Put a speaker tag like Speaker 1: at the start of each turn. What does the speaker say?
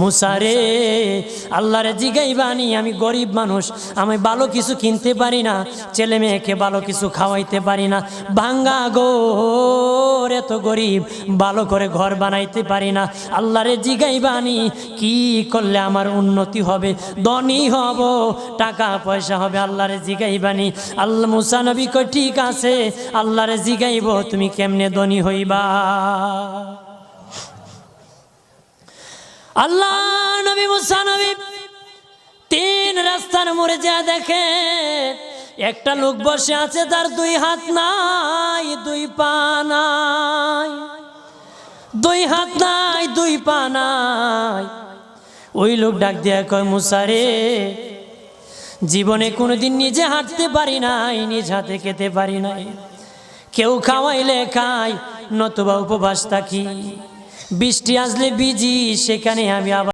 Speaker 1: মুসারে আল্লাহরে জিগাইবানি, আমি গরিব মানুষ, আমি ভালো কিছু কিনতে পারি না, ছেলে মেয়েকে ভালো কিছু খাওয়াইতে পারি না, ভাঙ্গা ঘর, এত গরিব, ভালো করে ঘর বানাইতে পারি না। আল্লাহরে জিগাইবানি কি করলে আমার উন্নতি হবে, ধনী হব, টাকা পয়সা হবে। আল্লাহরে জিগাইবানি। আল্লাহ মুসা নবী কই ঠিক আছে, আল্লাহরে জিগাইব তুমি কেমনে ধনী হইবা। আল্লাহ নবী মুসা নবী তিন রাস্তার মোড়ে যা দেখে একটা লোক বসে আছে, তার দুই হাত নাই, দুই পা নাই, দুই হাত নাই, দুই পা নাই। ওই লোক ডাক দিয়া কয়, মুসা রে, জীবনে কোনোদিন নিজে হাঁটতে পারি নাই, নিজ হাতে খেতে পারি নাই, কেউ খাওয়াইলে খাই, নতুবা উপবাস থাকি, বৃষ্টি আসলে ভিজি, সেখানে আমি আবার